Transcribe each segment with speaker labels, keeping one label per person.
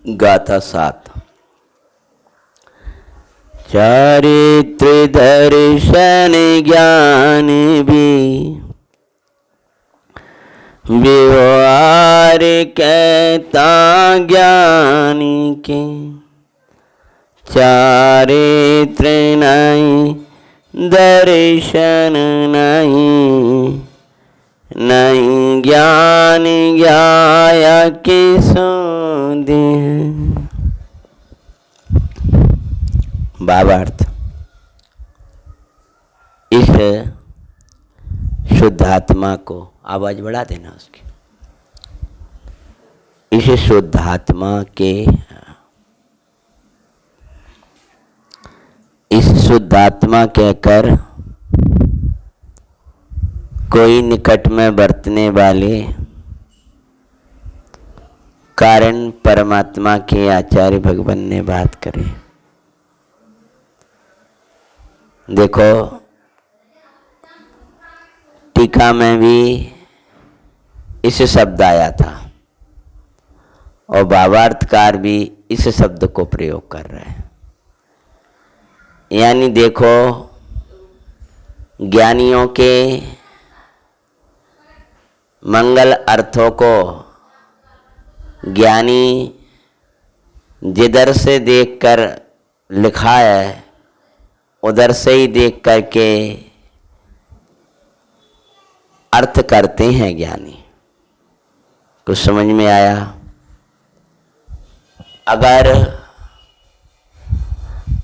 Speaker 1: गाथा 7। चारित्र दर्शन ज्ञान भी व्यवहार कहता ज्ञानी के, चारित्र नहीं दर्शन नहीं, नहीं ज्ञान ज्ञाया के सौंदे। भावार्थ, इस शुद्धात्मा को, आवाज बढ़ा देना उसकी, इस शुद्धात्मा के, इस शुद्धात्मा कहकर कोई निकट में बरतने वाले कारण परमात्मा के आचार्य भगवान ने बात करी। देखो टीका में भी इस शब्द आया था और भावार्थकार भी इस शब्द को प्रयोग कर रहे हैं। यानी देखो ज्ञानियों के मंगल अर्थों को ज्ञानी जिधर से देखकर लिखा है उधर से ही देख करके अर्थ करते हैं ज्ञानी। कुछ समझ में आया? अगर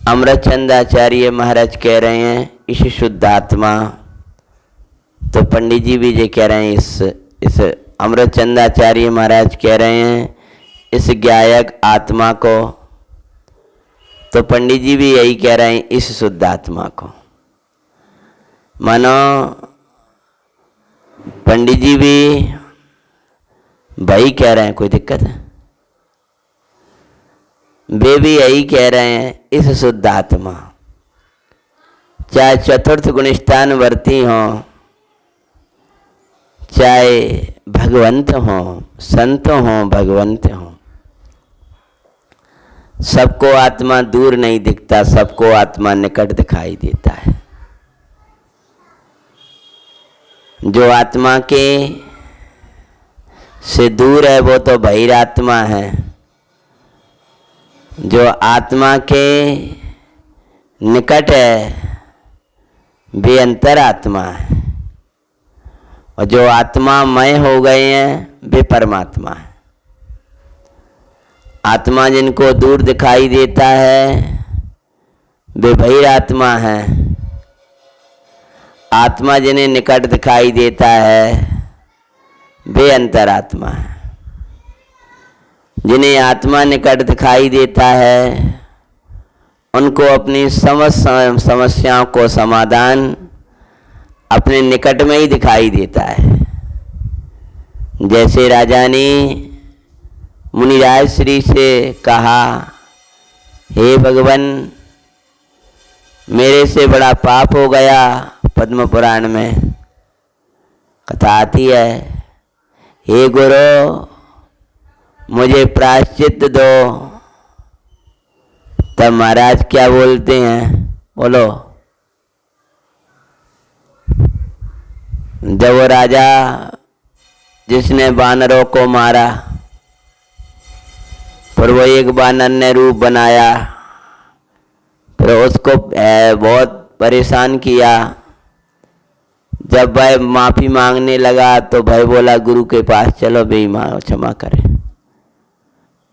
Speaker 1: अमृतचंद आचार्य महाराज कह रहे हैं इस शुद्धात्मा, तो पंडित जी भी ये कह रहे हैं इस अमृतचंद आचार्य महाराज कह रहे हैं इस ज्ञायक आत्मा को, तो पंडित जी भी यही कह रहे हैं इस शुद्धात्मा को। मानो पंडित जी भी भाई कह रहे हैं, कोई दिक्कत है? वे भी यही कह रहे हैं इस शुद्धात्मा, चाहे चतुर्थ गुणस्थान वर्ती हो, चाहे भगवंत हो, संत हो, भगवंत हो, सबको आत्मा दूर नहीं दिखता, सबको आत्मा निकट दिखाई देता है। जो आत्मा के से दूर है वो तो बहिरात्मा है, जो आत्मा के निकट है वे अंतरात्मा है, और जो आत्मामय हो गए हैं वे परमात्मा है। आत्मा जिनको दूर दिखाई देता है वे बहिरात्मा है, आत्मा जिन्हें निकट दिखाई देता है वे अंतरात्मा है। जिन्हें आत्मा निकट दिखाई देता है उनको अपनी समस्याओं को समाधान अपने निकट में ही दिखाई देता है। जैसे राजा ने मुनिराज श्री से कहा, हे भगवान मेरे से बड़ा पाप हो गया। पद्म पुराण में कथा आती है, हे गुरु मुझे प्रायश्चित दो। तब महाराज क्या बोलते हैं, बोलो? जब वो राजा जिसने वानरों को मारा, फिर वो एक वानर ने रूप बनाया, फिर उसको बहुत परेशान किया। जब भाई माफ़ी मांगने लगा तो भाई बोला गुरु के पास चलो, बेईमान क्षमा करें।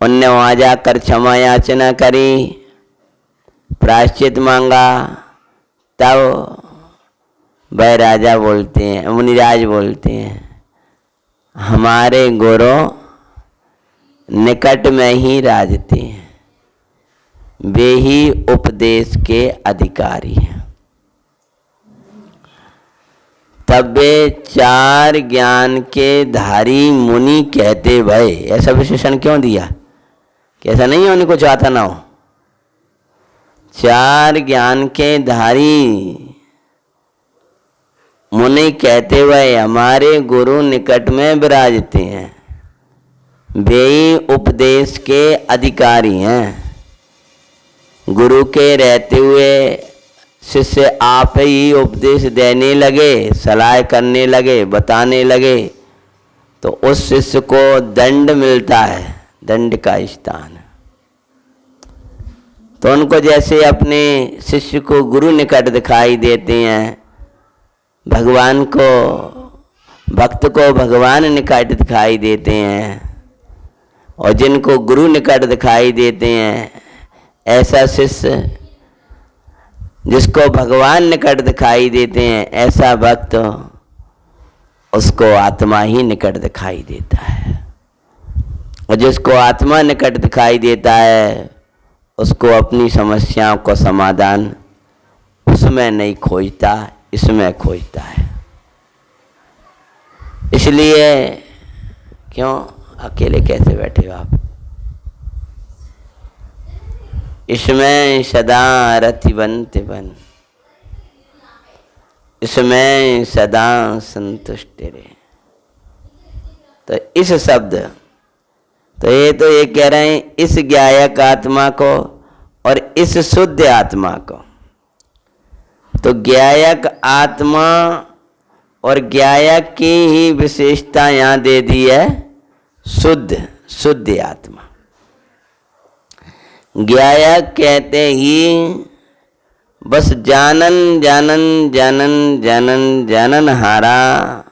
Speaker 1: उनने वहाँ जाकर क्षमा याचना करी, प्रायश्चित मांगा। तब भाई राजा बोलते हैं, मुनिराज बोलते हैं, हमारे गुरु निकट में ही राजते हैं, वे ही उपदेश के अधिकारी हैं। तब वे चार ज्ञान के धारी मुनि कहते भय। ऐसा विशेषण क्यों दिया? कि ऐसा नहीं होने को चाहता ना हो। चार ज्ञान के धारी मुनि कहते हुए हमारे गुरु निकट में विराजते हैं, वे ही उपदेश के अधिकारी हैं। गुरु के रहते हुए शिष्य आप ही उपदेश देने लगे, सलाह करने लगे, बताने लगे, तो उस शिष्य को दंड मिलता है, दंड का स्थान। तो उनको जैसे अपने शिष्य को गुरु निकट दिखाई देते हैं, भगवान को, भक्त को भगवान निकट दिखाई देते हैं, और जिनको गुरु निकट दिखाई देते हैं, ऐसा शिष्य जिसको भगवान निकट दिखाई देते हैं, ऐसा भक्त उसको आत्मा ही निकट दिखाई देता है। और जिसको आत्मा निकट दिखाई देता है, उसको अपनी समस्याओं को समाधान उसमें नहीं खोजता, इसमें खोजता है। इसलिए क्यों अकेले कैसे बैठे हो आप? इसमें सदा रतिवंत बन, इसमें सदा संतुष्ट रहे। तो इस शब्द, तो ये कह रहे हैं इस ज्ञायक आत्मा को और इस शुद्ध आत्मा को। तो ज्ञायक आत्मा और ज्ञायक की ही विशेषता यहाँ दे दी है, शुद्ध आत्मा। ज्ञायक कहते ही बस जानन जानन जानन जानन जानन हारा,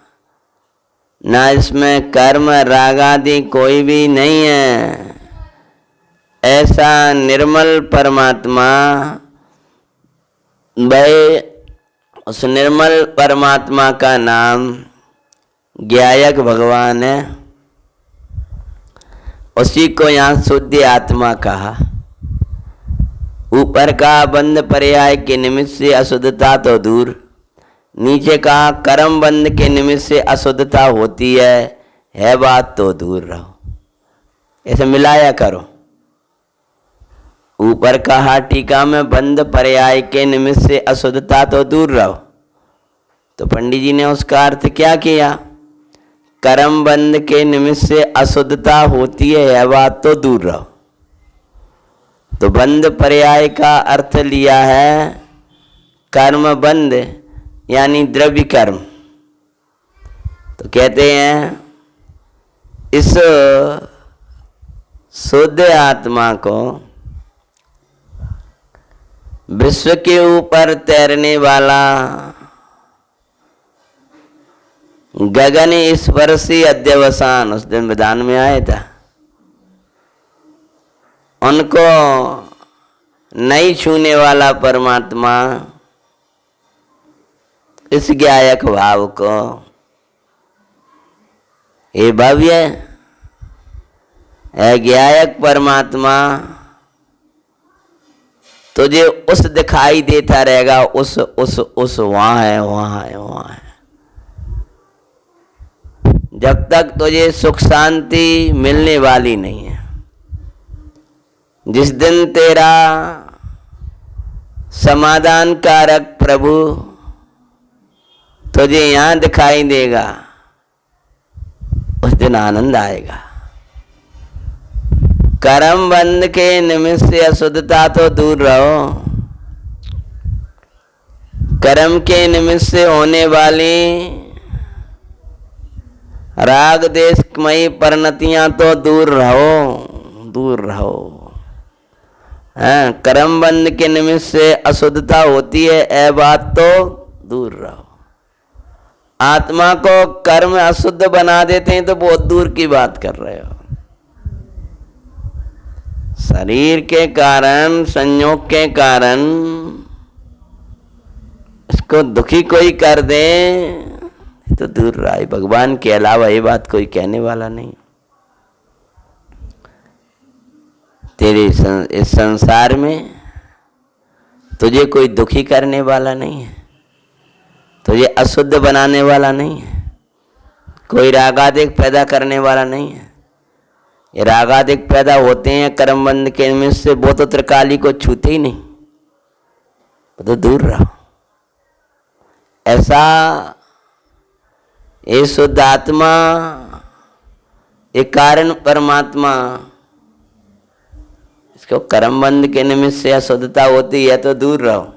Speaker 1: ना इसमें कर्म राग आदि कोई भी नहीं है। ऐसा निर्मल परमात्मा, वह उस निर्मल परमात्मा का नाम ज्ञायक भगवान है। उसी को यहाँ शुद्ध आत्मा कहा। ऊपर का बंध पर्याय के निमित्त से अशुद्धता तो दूर, नीचे का कर्म बंध के निमित्त से अशुद्धता होती है बात तो दूर रहो। ऐसे मिलाया करो। ऊपर कहा टीका में बंध पर्याय के निमित्त से अशुद्धता तो दूर रहो, तो पंडित जी ने उसका अर्थ क्या किया? कर्म बंध के निमित्त से अशुद्धता होती है बात तो दूर रहो। तो बंध पर्याय का अर्थ लिया है कर्म बंध, यानी द्रव्य कर्म। तो कहते हैं इस शुद्ध आत्मा को विश्व के ऊपर तैरने वाला गगन स्पर्शी अध्यवसान, उस दिन विधान में आया था, उनको नहीं छूने वाला परमात्मा इस ज्ञायक भाव को, ये भव्य है ज्ञायक परमात्मा तुझे उस दिखाई देता रहेगा, उस वहां है, वहां है, वहां है। जब तक तुझे सुख शांति मिलने वाली नहीं है। जिस दिन तेरा समाधान कारक प्रभु तुझे यहां दिखाई देगा, उस दिन आनंद आएगा। कर्म बंध के निमित्त से अशुद्धता तो दूर रहो। कर्म के निमित्त से होने वाली राग देशमयी परिणतियां तो दूर रहो, दूर रहो। कर्म बंध के निमित्त से अशुद्धता होती है, ए बात तो दूर रहो। आत्मा को कर्म अशुद्ध बना देते हैं तो बहुत दूर की बात कर रहे हो। शरीर के कारण, संयोग के कारण इसको दुखी कोई कर दे तो दूर रहा। भगवान के अलावा ये बात कोई कहने वाला नहीं। तेरे इस संसार में तुझे कोई दुखी करने वाला नहीं है, तुझे अशुद्ध बनाने वाला नहीं है, कोई रागादिक पैदा करने वाला नहीं है। ये रागादिक पैदा होते हैं कर्मबंध के निमित्त से, वो तो त्रिकाली को छूते ही नहीं, वो तो दूर रहो। ऐसा ये शुद्ध आत्मा ये कारण परमात्मा, इसको कर्म बंध के निमित्त से अशुद्धता होती है तो दूर रहो।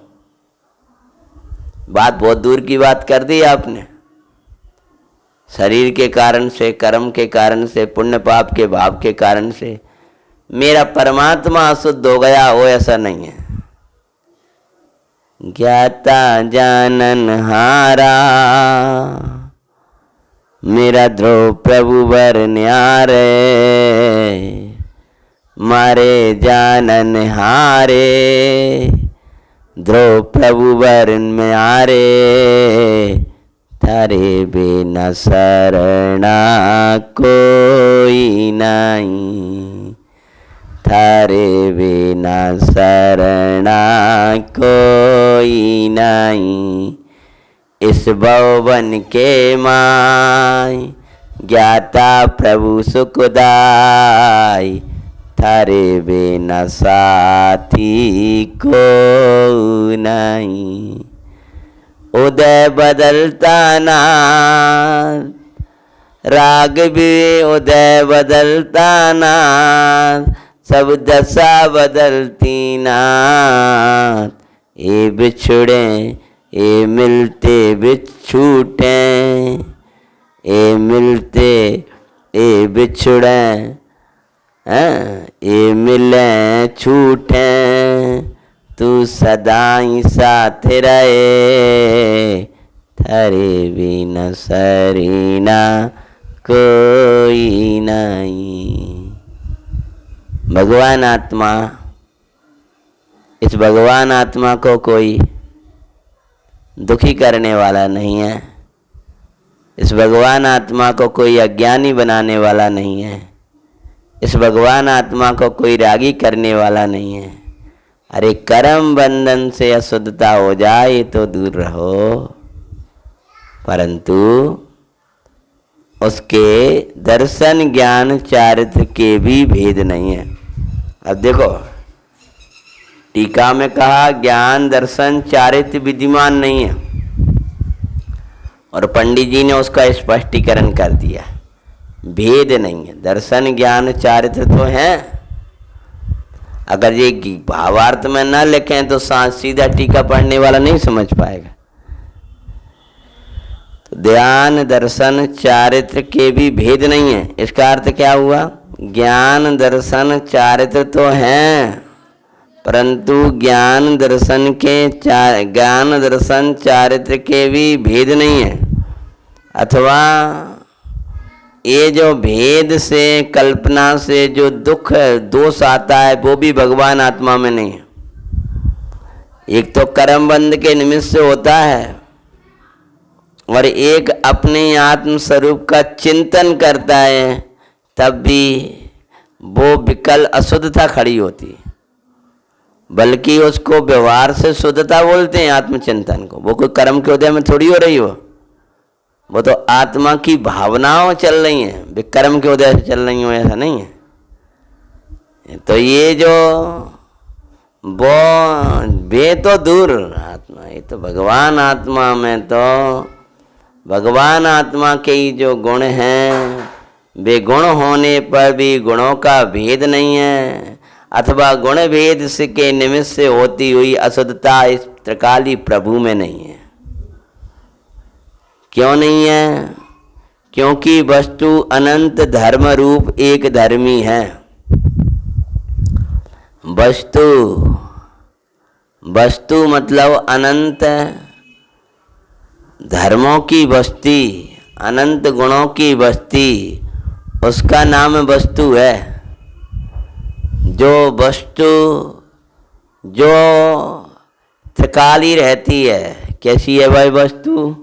Speaker 1: बात बहुत दूर की बात कर दी आपने। शरीर के कारण से, कर्म के कारण से, पुण्य पाप के भाव के कारण से मेरा परमात्मा अशुद्ध हो गया हो, ऐसा नहीं है। ज्ञाता जानन हारा, मेरा ध्रुव प्रभु वर न्यारे, मारे जानन हारे, ध्रुव प्रभु वर न्यारे, थारे बिना शरणा कोई नहीं, थारे बिना शरणा कोई नहीं। इस भवन के माय ज्ञाता प्रभु सुखदाई, थारे बिना साथी को नहीं। उदय बदलता नाथ, राग भी उदय बदलता नाथ, सब दशा बदलती नाथ। ये बिछुड़े ये मिलते बिछूटे, ये मिलते ये बिछुड़े, ये मिले छूटे, तू सदा ही साथ रहे, थारे बिना सरीना कोई नहीं। भगवान आत्मा, इस भगवान आत्मा को कोई दुखी करने वाला नहीं है। इस भगवान आत्मा को कोई अज्ञानी बनाने वाला नहीं है। इस भगवान आत्मा को कोई रागी करने वाला नहीं है। अरे कर्म बंधन से अशुद्धता हो जाए तो दूर रहो, परंतु उसके दर्शन ज्ञान चारित्र के भी भेद नहीं है। अब देखो टीका में कहा ज्ञान दर्शन चारित्र विद्यमान नहीं है, और पंडित जी ने उसका स्पष्टीकरण कर दिया, भेद नहीं है। दर्शन ज्ञान चारित्र तो है। अगर ये भावार्थ में न लिखें तो सीधा टीका पढ़ने वाला नहीं समझ पाएगा। तो ध्यान दर्शन चारित्र के भी भेद नहीं है। इसका अर्थ क्या हुआ? ज्ञान दर्शन चारित्र तो हैं, परंतु ज्ञान दर्शन चारित्र के भी भेद नहीं है। अथवा ये जो भेद से, कल्पना से जो दुख दोष आता है वो भी भगवान आत्मा में नहीं है। एक तो कर्म बंध के निमित्त से होता है, और एक अपने आत्म स्वरूप का चिंतन करता है, तब भी वो विकल अशुद्धता खड़ी होती है। बल्कि उसको व्यवहार से शुद्धता बोलते हैं आत्मचिंतन को। वो कोई कर्म के उदय में थोड़ी हो रही हो, वो तो आत्मा की भावनाओं चल रही हैं, वे कर्म के उदय से चल रही हो, ऐसा नहीं है। तो ये जो वो वे तो दूर आत्मा, ये तो भगवान आत्मा में तो भगवान आत्मा के ही जो गुण हैं, वे गुण होने पर भी गुणों का भेद नहीं है, अथवा गुण भेद से के निमित्त से होती हुई अशुद्धता इस त्रिकाली प्रभु में नहीं है। क्यों नहीं है? क्योंकि वस्तु अनंत धर्म रूप एक धर्मी है। वस्तु मतलब अनंत धर्मों की बस्ती, अनंत गुणों की बस्ती, उसका नाम वस्तु है। जो वस्तु जो त्रिकाली रहती है, कैसी है भाई वस्तु?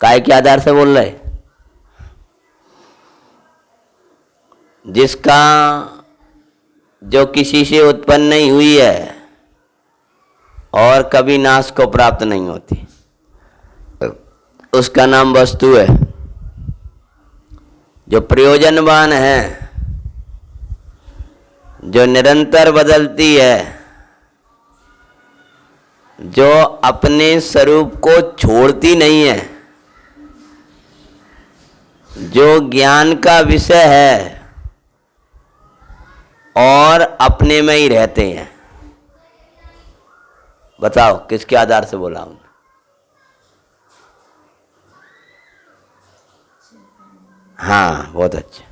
Speaker 1: काय के आधार से बोल रहे? जिसका जो किसी से उत्पन्न नहीं हुई है और कभी नाश को प्राप्त नहीं होती, उसका नाम वस्तु है। जो प्रयोजनवान है, जो निरंतर बदलती है, जो अपने स्वरूप को छोड़ती नहीं है, जो ज्ञान का विषय है और अपने में ही रहते हैं। बताओ किसके आधार से बोला हूं? हाँ, बहुत अच्छा।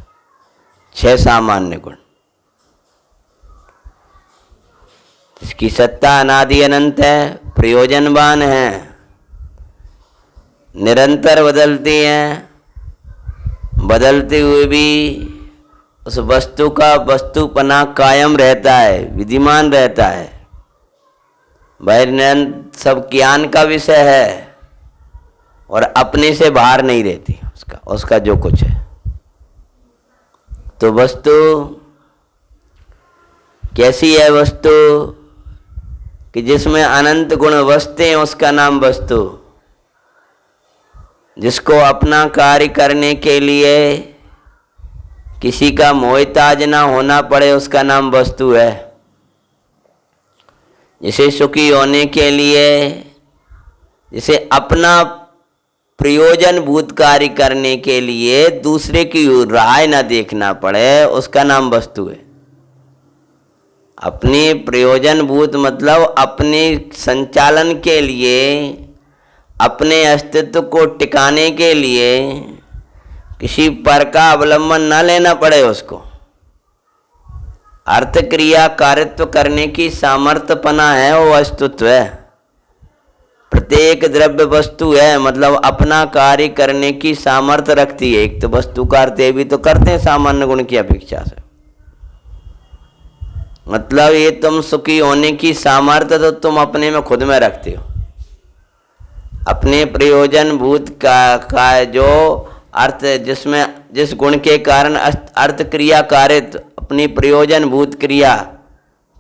Speaker 1: 6 सामान्य गुण। इसकी सत्ता अनादि अनंत है, प्रयोजनवान है, निरंतर बदलती हैं, बदलते हुए भी उस वस्तु का वस्तुपना कायम रहता है, विद्यमान रहता है। वह सब ज्ञान का विषय है और अपने से बाहर नहीं रहती उसका जो कुछ है। तो वस्तु कैसी है? वस्तु कि जिसमें अनंत गुण बसते हैं, उसका नाम वस्तु। जिसको अपना कार्य करने के लिए किसी का मोहताज ना होना पड़े, उसका नाम वस्तु है। जिसे सुखी होने के लिए, जिसे अपना प्रयोजन भूत कार्य करने के लिए दूसरे की राय ना देखना पड़े, उसका नाम वस्तु है। अपने प्रयोजन भूत मतलब अपने संचालन के लिए, अपने अस्तित्व को टिकाने के लिए किसी पर का अवलंबन न लेना पड़े उसको। अर्थ क्रिया कारित्व करने की सामर्थ्यपना है, वो अस्तित्व है। प्रत्येक द्रव्य वस्तु है, मतलब अपना कार्य करने की सामर्थ्य रखती है। एक तो वस्तु का अर्थ भी तो करते हैं सामान्य गुण की अपेक्षा से। मतलब ये तुम सुखी होने की सामर्थ्य तो तुम अपने में खुद में रखते हो। अपने प्रयोजन भूत का जो अर्थ, जिसमें जिस गुण के कारण अर्थ क्रिया कारित, अपनी प्रयोजन भूत क्रिया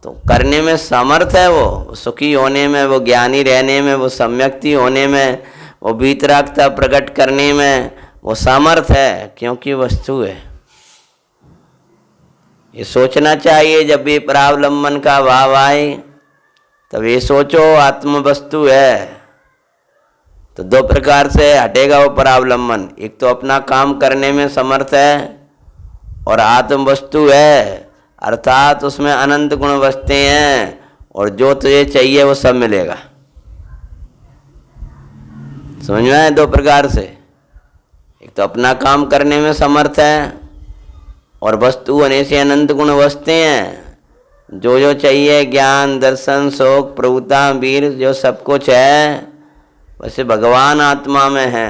Speaker 1: तो करने में समर्थ है। वो सुखी होने में, वो ज्ञानी रहने में, वो सम्यक्ति होने में, वो वीतरागता प्रकट करने में वो सामर्थ है, क्योंकि वस्तु है। ये सोचना चाहिए जब भी परावलंबन का भाव आए, तब ये सोचो आत्म वस्तु है। तो 2 प्रकार से हटेगा वो परावलंबन। एक तो अपना काम करने में समर्थ है और आत्म वस्तु है, अर्थात उसमें अनंत गुण बसते हैं और जो तुझे चाहिए वो सब मिलेगा। समझ में आए? 2 प्रकार से। एक तो अपना काम करने में समर्थ है और वस्तु होने से अनंत गुण बसते हैं। जो जो चाहिए, ज्ञान, दर्शन, शोक, प्रभुता, वीर, जो सब कुछ है वैसे भगवान आत्मा में है।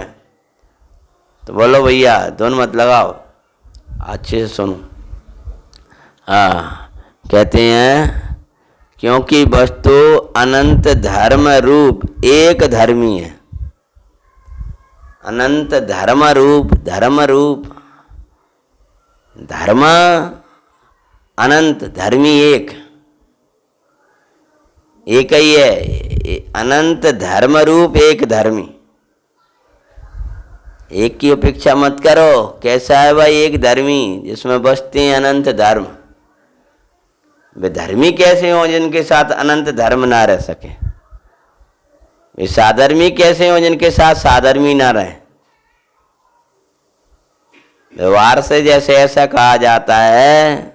Speaker 1: तो बोलो भैया, दोनों मत लगाओ, अच्छे से सुनो। हाँ, कहते हैं क्योंकि वस्तु अनंत धर्म रूप एक धर्मी है। अनंत धर्म रूप, धर्म रूप, धर्म अनंत, धर्मी एक ही है। अनंत धर्म रूप एक धर्मी। एक की अपेक्षा मत करो। कैसा है भाई? एक धर्मी जिसमें बसते हैं अनंत धर्म। वे धर्मी कैसे हो जिनके साथ अनंत धर्म ना रह सके? वे साधर्मी कैसे हो जिनके साथ साधर्मी ना रहे? व्यवहार से जैसे ऐसा कहा जाता है,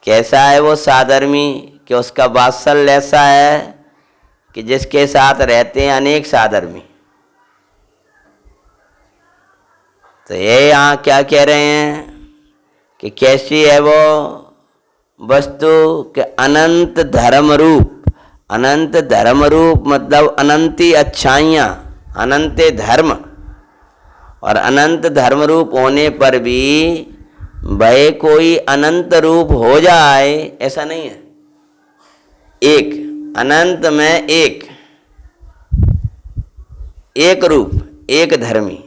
Speaker 1: कैसा है वो साधर्मी कि उसका वात्सल्य ऐसा है कि जिसके साथ रहते हैं अनेक साधर्मी। तो ये यहाँ क्या कह रहे हैं कि कैसी है वो वस्तु के अनंत धर्म रूप। अनंत धर्म रूप मतलब अनंती अच्छाइयाँ, अनंत धर्म। और अनंत धर्म रूप होने पर भी वह कोई अनंत रूप हो जाए ऐसा नहीं है। एक अनंत में एक रूप, एक धर्मी।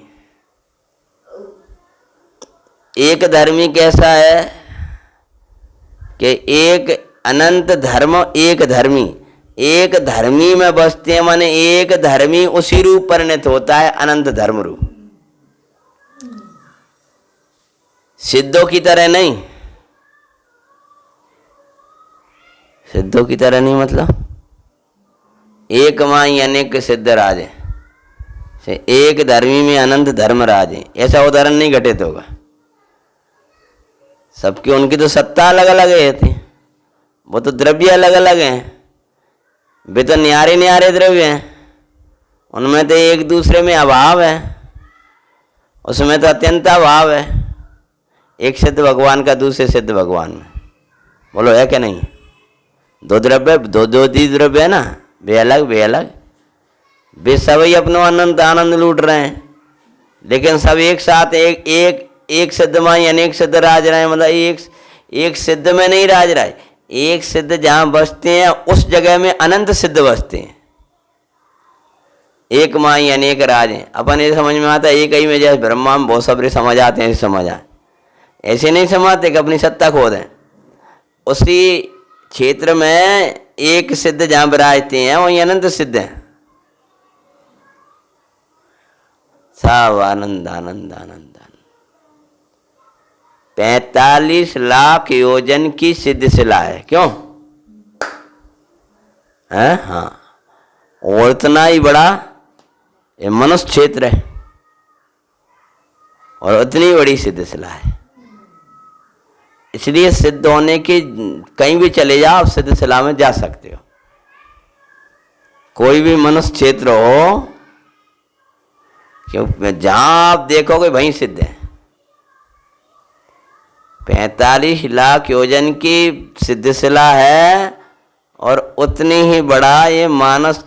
Speaker 1: एक धर्मी कैसा है कि एक अनंत धर्म, एक धर्मी। एक धर्मी में बसते हैं, माने एक धर्मी उसी रूप परिणत होता है, अनंत धर्म रूप। सिद्धों की तरह नहीं, सिद्धों की तरह नहीं मतलब एक माई अनेक सिद्ध राज है। से एक धर्मी में अनंत धर्म राजे, ऐसा उदाहरण नहीं घटित होगा। सबकी उनकी तो सत्ता अलग अलग है, वो तो द्रव्य अलग अलग हैं, वे तो न्यारे न्यारे द्रव्य हैं, उनमें तो एक दूसरे में अभाव है, उसमें तो अत्यंत अभाव है। एक सिद्ध भगवान का दूसरे सिद्ध भगवान में, बोलो है क्या नहीं? दो द्रव्य, दो द्रव्य है ना, वे अलग वे अलग, वे सभी अपनो अनंत आनंद लूट रहे हैं, लेकिन सब एक साथ एक सिद्ध में अनेक सिद्ध राज रहे हैं। मतलब एक सिद्ध में नहीं राज रहा है, एक सिद्ध जहां बसते हैं उस जगह में अनंत सिद्ध बसते हैं। एक माई अनेक राज हैं। अपन ये समझ में आता है एक ही में, जैसे ब्रह्मा में बहुत सबरे समझ आते हैं, समझ आए, ऐसे नहीं समझते कि अपनी सत्ता खो दें। उसी क्षेत्र में एक सिद्ध जहां विराजते हैं वहीं अनंत सिद्ध हैं। सब आनंद आनंद आनंद। 45 लाख योजन की सिद्ध शिला है, क्यों है? हाँ, और इतना ही बड़ा ये मनुष्य क्षेत्र है और उतनी बड़ी सिद्ध शिला है। इसलिए सिद्ध होने की कहीं भी चले जाओ, आप सिद्ध शिला में जा सकते हो। कोई भी मनुष्य क्षेत्र हो, क्यों जहां आप देखोगे वहीं सिद्ध है। 45 लाख योजन की सिद्ध शिला है और उतनी ही बड़ा ये मानस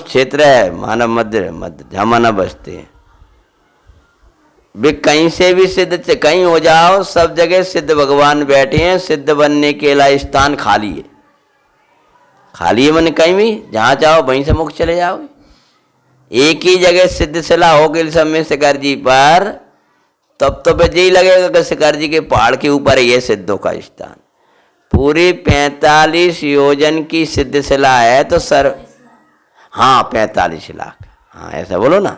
Speaker 1: क्षेत्र है, मानव मध्य जहां मानव बसते हैं। वे कहीं से भी सिद्ध कहीं हो जाओ, सब जगह सिद्ध भगवान बैठे हैं। सिद्ध बनने के लिए स्थान खाली है, खाली है मन कहीं भी जहां चाहो वहीं से मुक्त चले जाओगे। एक ही जगह सिद्ध शिला हो गई समय शिखर जी पर, तब तो बजे ही लगेगा कि शिखर जी के पहाड़ के ऊपर ये सिद्धों का स्थान। पूरी 45 योजन की सिद्ध शिला है तो सर, हाँ 45 लाख, हाँ ऐसा बोलो ना,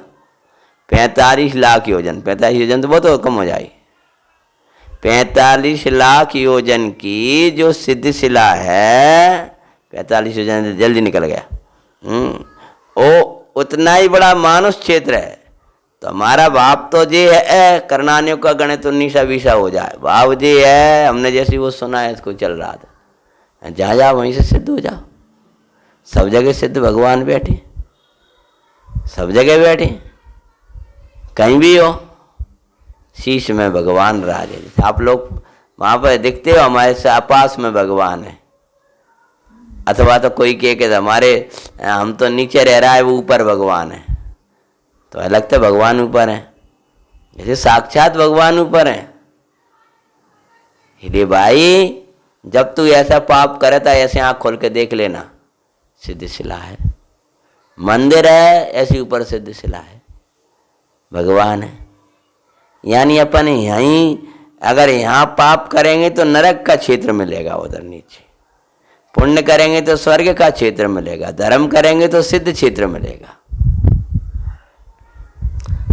Speaker 1: 45 लाख योजन, 45 योजन तो बहुत कम हो जाए। 45 लाख योजन की जो सिद्ध शिला है, 45 योजन जल्दी निकल गया, ओ उतना ही बड़ा मानुष क्षेत्र है। तो हमारा भाव तो ये है, करनानियों का गणित 19-20 हो जाए, भाव ये है, हमने जैसी वो सुना है इसको चल रहा था, जहाँ जाओ वहीं से सिद्ध हो जाओ। सब जगह सिद्ध भगवान बैठे, सब जगह बैठे, कहीं भी हो शीश में भगवान राजे। आप लोग वहाँ पर दिखते हो, हमारे पास में भगवान है। अथवा तो कोई कहे कि हमारे हम तो नीचे रह रहा है, वो ऊपर भगवान है, तो अलग तो भगवान ऊपर है, जैसे साक्षात भगवान ऊपर है। हिरे भाई, जब तू ऐसा पाप करे था ऐसे आँख खोल के देख लेना, सिद्ध शिला है। मंदिर है ऐसी ऊपर सिद्ध शिला है, भगवान है। यानी अपन यहीं अगर यहाँ पाप करेंगे तो नरक का क्षेत्र मिलेगा उधर नीचे, पुण्य करेंगे तो स्वर्ग का क्षेत्र मिलेगा, धर्म करेंगे तो सिद्ध क्षेत्र मिलेगा।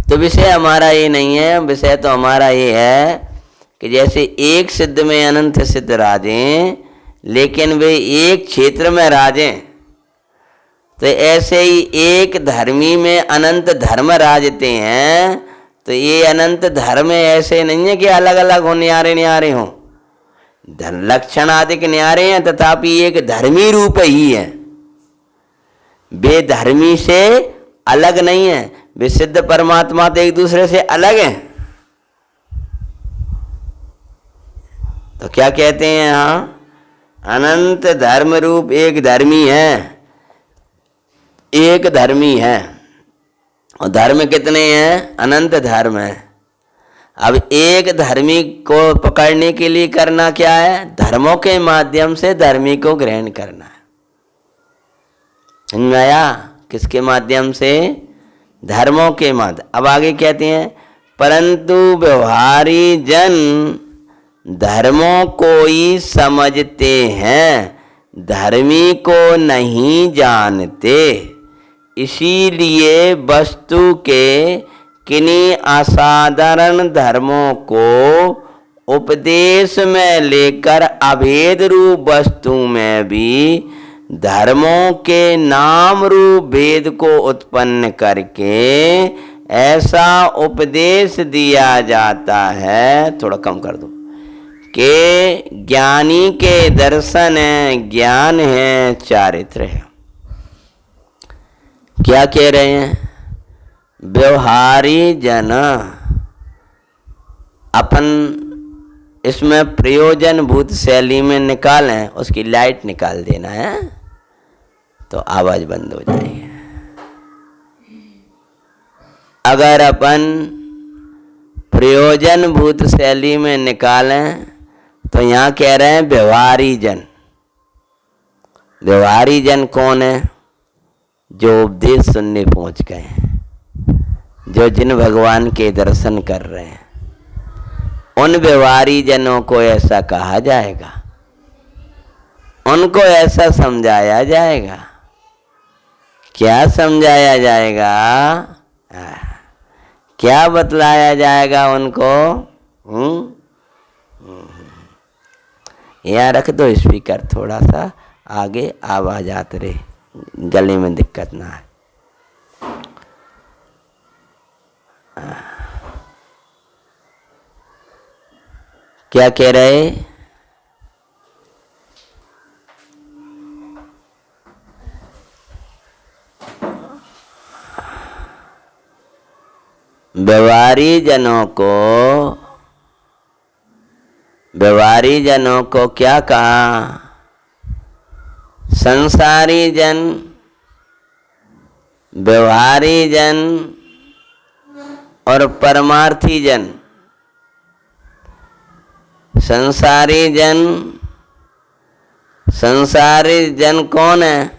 Speaker 1: तो विषय हमारा ये नहीं है, विषय तो हमारा ये है कि जैसे एक सिद्ध में अनंत सिद्ध राजें, लेकिन वे एक क्षेत्र में राजें, तो ऐसे ही एक धर्मी में अनंत धर्म राजते हैं। तो ये अनंत धर्म ऐसे नहीं है कि अलग अलग हो, न्यारे न्यारे हों, लक्षण आदि के न्यारे हैं, तथापि एक धर्मी रूप ही है, वे धर्मी से अलग नहीं है। वे सिद्ध परमात्मा तो एक दूसरे से अलग हैं। तो क्या कहते हैं यहाँ, अनंत धर्म रूप एक धर्मी है, एक धर्मी है। और धर्म कितने हैं? अनंत धर्म है। अब एक धर्मी को पकड़ने के लिए करना क्या है? धर्मों के माध्यम से धर्मी को ग्रहण करना है। समझ में आया? किसके माध्यम से? धर्मों के माध्यम। अब आगे कहते हैं, परंतु व्यवहारी जन धर्मों को ही समझते हैं, धर्मी को नहीं जानते। इसीलिए वस्तु के किन्हीं असाधारण धर्मों को उपदेश में लेकर अभेद रूप वस्तु में भी धर्मों के नाम रूप भेद को उत्पन्न करके ऐसा उपदेश दिया जाता है, थोड़ा कम कर दो, कि ज्ञानी के दर्शन है, ज्ञान है, चारित्र है। क्या कह रहे हैं? व्यवहारी जन, अपन इसमें प्रयोजन भूत शैली में निकालें, उसकी लाइट निकाल देना है तो आवाज बंद हो जाएगी। अगर अपन प्रयोजन भूत शैली में निकालें तो यहां कह रहे हैं व्यवहारी जन। व्यवहारी जन कौन है? जो उपदेश सुनने पहुंच गए हैं, जो जिन भगवान के दर्शन कर रहे हैं, उन व्यवहारी जनों को ऐसा कहा जाएगा, उनको ऐसा समझाया जाएगा। क्या समझाया जाएगा? क्या बतलाया जाएगा उनको? यहाँ रख दो स्पीकर, थोड़ा सा आगे आवाज आते रहे, गले में दिक्कत ना है। क्या कह रहे? व्यवहारी जनों को क्या कहा? संसारी जन, व्यवहारी जन और परमार्थी जन। संसारी जन कौन है?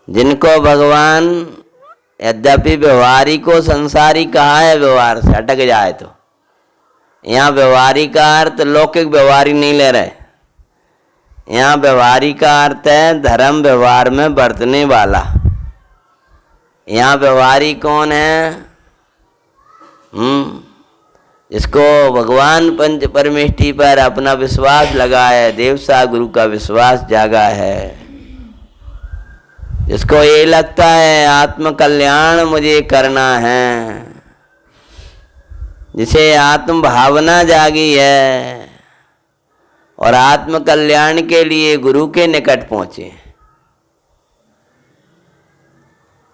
Speaker 1: जिनको भगवान, यद्यपि व्यवहारी को संसारी कहा है, व्यवहार से अटक जाए तो। यहाँ व्यवहारी का अर्थ लौकिक व्यवहारी नहीं ले रहे, यहाँ व्यवहारी का अर्थ है धर्म व्यवहार में बरतने वाला। यहाँ व्यवहारी कौन है? जिसको भगवान पंच परमेष्टि पर अपना विश्वास लगा है, देवसा गुरु का विश्वास जागा है, जिसको ये लगता है आत्म कल्याण मुझे करना है, जिसे आत्म भावना जागी है और आत्म कल्याण के लिए गुरु के निकट पहुंचे,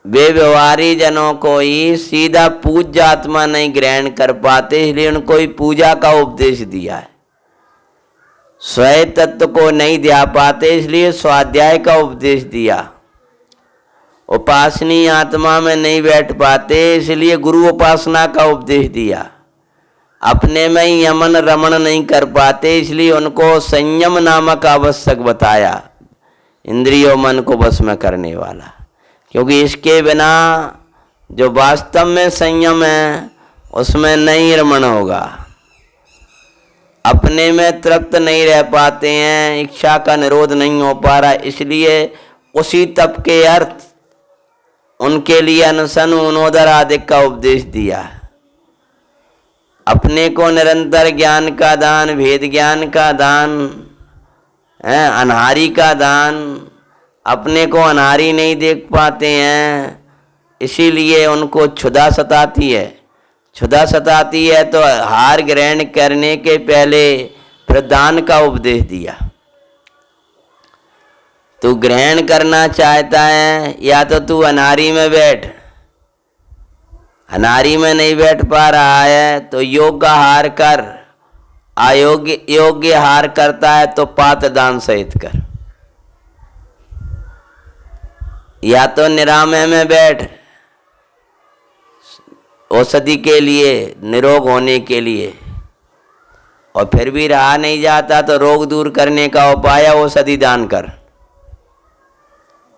Speaker 1: वे व्यवहारी जनों को ही सीधा पूज्य आत्मा नहीं ग्रहण कर पाते, इसलिए उनको ही पूजा का उपदेश दिया है। स्वयं तत्व को नहीं दिया पाते, इसलिए स्वाध्याय का उपदेश दिया। उपासनी आत्मा में नहीं बैठ पाते, इसलिए गुरु उपासना का उपदेश दिया। अपने में ही यमन रमण नहीं कर पाते, इसलिए उनको संयम नामक आवश्यक बताया, इंद्रियों मन को बस में करने वाला। क्योंकि इसके बिना जो वास्तव में संयम है उसमें नहीं रमण होगा। अपने में तृप्त नहीं रह पाते हैं, इच्छा का निरोध नहीं हो पा रहा, इसलिए उसी तप के अर्थ उनके लिए अनशन उनोदर आदि का उपदेश दिया। अपने को निरंतर ज्ञान का दान, भेद ज्ञान का दान, अनहारी का दान, अपने को अनहारी नहीं देख पाते हैं, इसीलिए उनको क्षुधा सताती है। क्षुधा सताती है तो हार ग्रहण करने के पहले प्रदान का उपदेश दिया। तू ग्रहण करना चाहता है या तो तू अनारी में बैठ, अनारी में नहीं बैठ पा रहा है तो योग्य हार कर, अयोग्य योग्य हार करता है तो पात्र दान सहित कर। या तो निरामय में बैठ, औषधि के लिए, निरोग होने के लिए, और फिर भी रहा नहीं जाता तो रोग दूर करने का उपाय औषधि दान कर।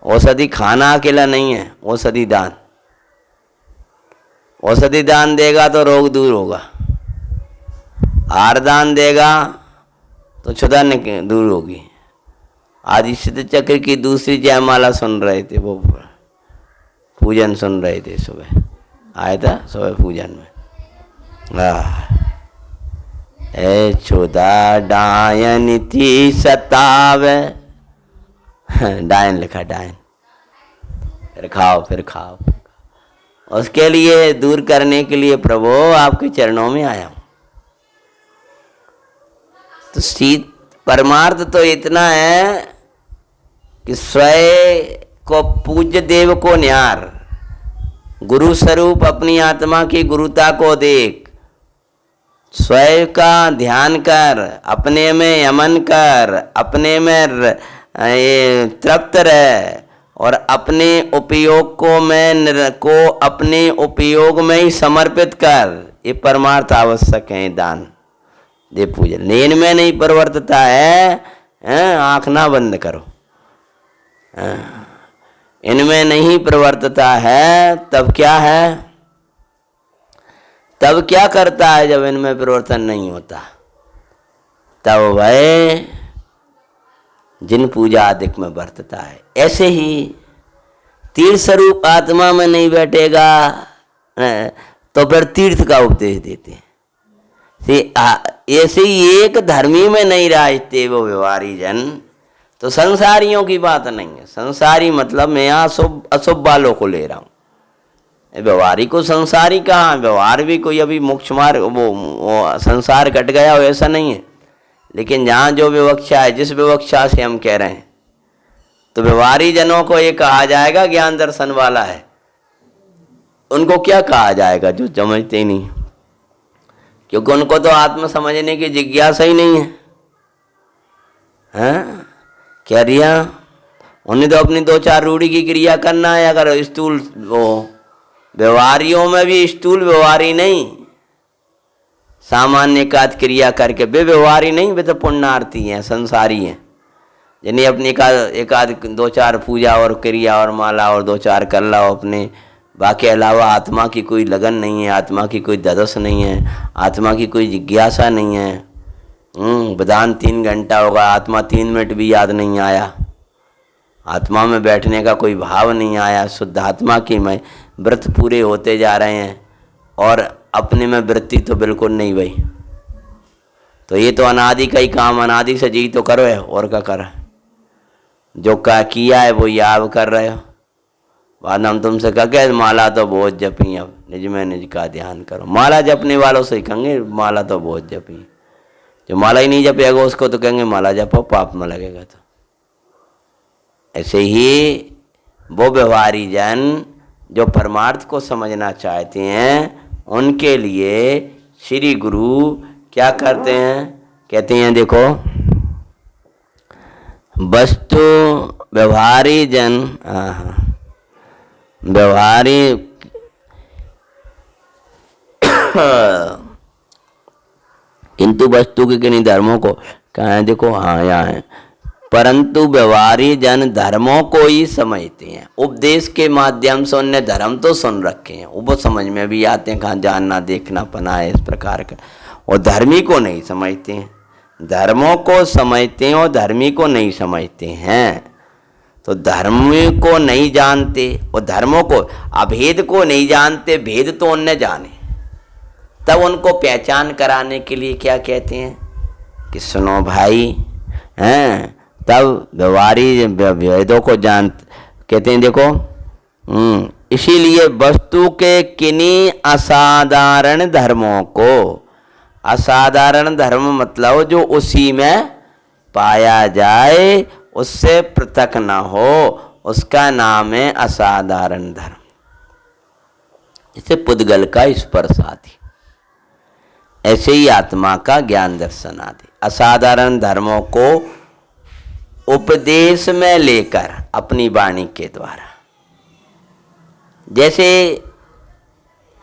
Speaker 1: औषधि खाना अकेला नहीं है, औषधि दान। औषधि दान देगा तो रोग दूर होगा, आहार दान देगा तो क्षुधा दूर होगी। आज सिद्ध चक्र की दूसरी जयमाला सुन रहे थे, वो पूजन सुन रहे थे, सुबह आया था सुबह पूजन में। ए क्षुधा डायन थी सतावे, डायन लिखा, डायन। फिर खाओ, फिर खाओ। उसके लिए दूर करने के लिए प्रभु आपके चरणों में आया हूं। तो शीत परमार्थ तो इतना है कि स्वयं को पूज्य देव को न्यार, गुरु स्वरूप अपनी आत्मा की गुरुता को देख, स्वयं का ध्यान कर, अपने में यमन कर, अपने में तृप्त रह और अपने उपयोग को अपने उपयोग में ही समर्पित कर। ये परमार्थ आवश्यक है। दान दे पूजन इनमें नहीं परिवर्तता है, आंख ना बंद करो। इनमें नहीं प्रवर्तता है, तब क्या है, तब क्या करता है? जब इनमें परिवर्तन नहीं होता तब वह जिन पूजा आदिक में बरतता है। ऐसे ही तीर्थ स्वरूप आत्मा में नहीं बैठेगा तो फिर तीर्थ का उपदेश देते हैं। ऐसे ही एक धर्मी में नहीं राजते वो व्यवहारी जन, तो संसारियों की बात नहीं है। संसारी मतलब मैं यहाँ अशुभ वालों को ले रहा हूँ। व्यवहारी को संसारी कहाँ, व्यवहार भी कोई अभी मोक्ष मार्ग वो संसार कट गया हो ऐसा नहीं है। लेकिन जहाँ जो विवक्षा है, जिस विवक्षा से हम कह रहे हैं, तो व्यवहारी जनों को ये कहा जाएगा ज्ञान दर्शन वाला है। उनको क्या कहा जाएगा? जो समझते ही नहीं, क्योंकि उनको तो आत्म समझने की जिज्ञासा ही नहीं है। हैं क्या रिया? उन्हें तो अपनी दो चार रूढ़ी की क्रिया करना है। अगर स्थूल वो व्यवहारियों में भी स्थूल व्यवहारी नहीं, सामान्य एकाध क्रिया करके वे व्यवहारी नहीं, वे तो पुण्यार्थी हैं, संसारी हैं। जिन्हें अपनी एकाध दो चार पूजा और क्रिया और माला और दो चार कर लाओ अपने, बाकी अलावा आत्मा की कोई लगन नहीं है, आत्मा की कोई ददस नहीं है, आत्मा की कोई जिज्ञासा नहीं है। वेदांत 3 घंटा होगा, आत्मा 3 मिनट भी याद नहीं आया, आत्मा में बैठने का कोई भाव नहीं आया। शुद्ध आत्मा की में व्रत पूरे होते जा रहे हैं और अपने में वृत्ति तो बिल्कुल नहीं भाई। तो ये तो अनादि का ही काम, अनादि से जी तो करो है, और क्या कर, जो का किया है वो याद कर रहे हो। बाद हम तुमसे कह माला तो बहुत जपी, अब निज में निज का ध्यान करो। माला जपने वालों से ही कहेंगे माला तो बहुत जपी, जो माला ही नहीं जपेगा उसको तो कहेंगे माला जपो, पाप में लगेगा। तो ऐसे ही वो व्यवहारी जन जो परमार्थ को समझना चाहते हैं, उनके लिए श्री गुरु क्या करते हैं? कहते हैं देखो, वस्तु व्यवहारी जन, व्यवहारी किंतु वस्तु के किन्हीं धर्मों को कहा है? देखो हाँ यहाँ है, परंतु व्यवहारी जन धर्मों को ही समझते हैं। उपदेश के माध्यम से उन्हें धर्म तो सुन रखे हैं, वो समझ में भी आते हैं, कहाँ जानना देखना पना है इस प्रकार का, और धर्मी को नहीं समझते हैं। धर्मों को समझते हैं और धर्मी को नहीं समझते हैं। तो धर्मी को नहीं जानते और धर्मों को, अभेद को नहीं जानते, भेद तो उन्हें जाने। तब उनको पहचान कराने के लिए क्या कहते हैं कि सुनो भाई, हैं, तब व्यवहारी भेदों को जान कहते हैं। देखो इसीलिए वस्तु के किन्हीं असाधारण धर्मों को, असाधारण धर्म मतलब जो उसी में पाया जाए, उससे पृथक न हो, उसका नाम है असाधारण धर्म। इसे पुद्गल का स्पर्श आदि, ऐसे ही आत्मा का ज्ञान दर्शन आदि असाधारण धर्मों को उपदेश में लेकर अपनी वाणी के द्वारा, जैसे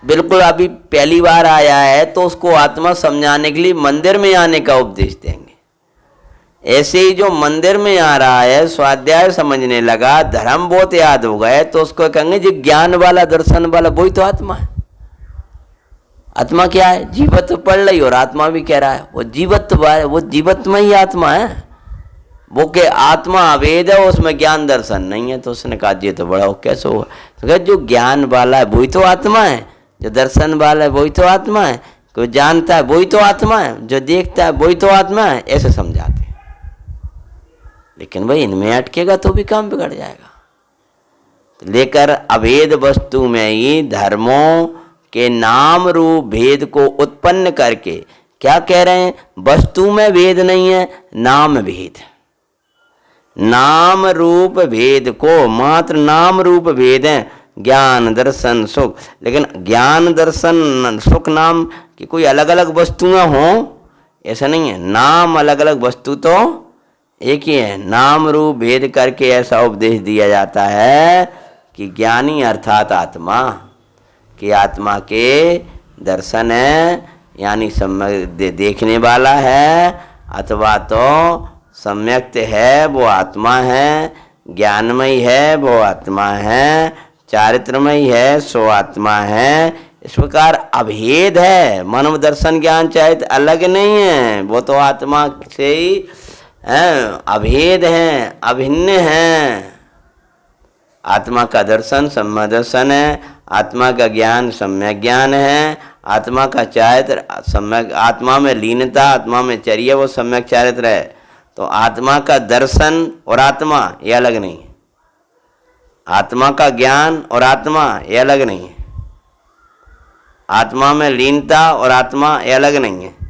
Speaker 1: बिल्कुल अभी पहली बार आया है तो उसको आत्मा समझाने के लिए मंदिर में आने का उपदेश देंगे। ऐसे ही जो मंदिर में आ रहा है, स्वाध्याय समझने लगा, धर्म बहुत याद हो गए, तो उसको कहेंगे जो ज्ञान वाला दर्शन वाला वही तो आत्मा है। आत्मा क्या है? जीवत्व पढ़ रही और आत्मा भी कह रहा है वो जीवत्व है, वो जीवत्व में ही आत्मा है। वो के आत्मा अवेद है, उसमें ज्ञान दर्शन नहीं है। तो उसने कहा ये तो बड़ा हो, कैसे होगा? तो कहा जो ज्ञान वाला है वही तो आत्मा है, जो दर्शन वाला है वही तो आत्मा है, कोई जानता है वही तो आत्मा है, जो देखता है वही तो आत्मा है, ऐसे समझाते हैं। लेकिन भाई इनमें अटकेगा तो भी काम बिगड़ जाएगा। लेकर अभेद वस्तु में ही धर्मों के नाम रूप भेद को उत्पन्न करके क्या कह रहे हैं, वस्तु में भेद नहीं है, नाम भेद, नाम रूप भेद को, मात्र नाम रूप भेद है, ज्ञान दर्शन सुख। लेकिन ज्ञान दर्शन सुख नाम की कोई अलग अलग वस्तुएं हों ऐसा नहीं है, नाम अलग अलग वस्तु तो एक ही है। नाम रूप भेद करके ऐसा उपदेश दिया जाता है कि ज्ञानी अर्थात आत्मा, कि आत्मा के दर्शन है यानी सम्यक देखने वाला है, अथवा तो सम्यक्त है वो आत्मा है, ज्ञानमयी है वो आत्मा है, चारित्रमयी है सो आत्मा है। इस प्रकार अभेद है, मानव दर्शन ज्ञान चारित्र अलग नहीं है, वो तो आत्मा से ही अभेद हैं, अभिन्न हैं। आत्मा का दर्शन सम्यक दर्शन है, आत्मा का ज्ञान सम्यक ज्ञान है, आत्मा का चारित्र सम्यक, आत्मा में लीनता, आत्मा में चर्या वो सम्यक चारित्र है। तो आत्मा का दर्शन और आत्मा ये अलग नहीं है, आत्मा का ज्ञान और आत्मा ये अलग नहीं है, आत्मा में लीनता और आत्मा ये अलग नहीं है।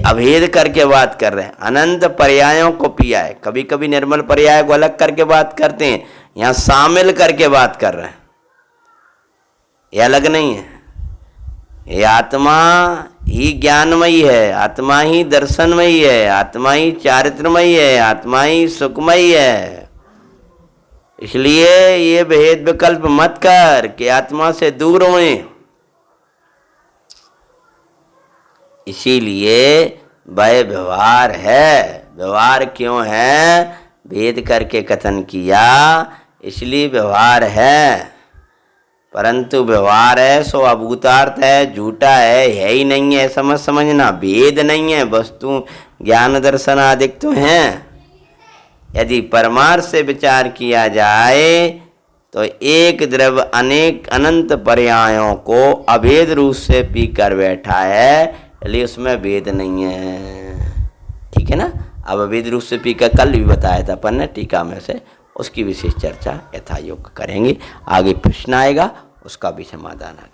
Speaker 1: अभेद करके बात कर रहे हैं, अनंत पर्यायों को पिया है। कभी कभी निर्मल पर्याय को अलग करके बात करते हैं, यहां शामिल करके बात कर रहे हैं, ये अलग नहीं है। ये आत्मा ही ज्ञानमयी है, आत्मा ही दर्शनमयी है, आत्मा ही चारित्रमयी है, आत्मा ही सुखमयी है। इसलिए ये भेद विकल्प मत कर कि आत्मा से दूर हुए। इसीलिए वह व्यवहार है। व्यवहार क्यों है, भेद करके कथन किया, इसलिए व्यवहार है। परंतु व्यवहार है सो अभूतार्थ है, झूठा है ही नहीं है, समझना। भेद नहीं है, वस्तु ज्ञान दर्शन आदि तो हैं। यदि परमार्थ से विचार किया जाए तो एक द्रव्य अनेक अनंत पर्यायों को अभेद रूप से पी कर बैठा है, इसलिए उसमें भेद नहीं है। ठीक है ना। अब अभेद रूप से पी कर कल भी बताया था अपन ने टीका में से, उसकी विशेष चर्चा यथायोग करेंगे। आगे प्रश्न आएगा उसका भी समाधान है।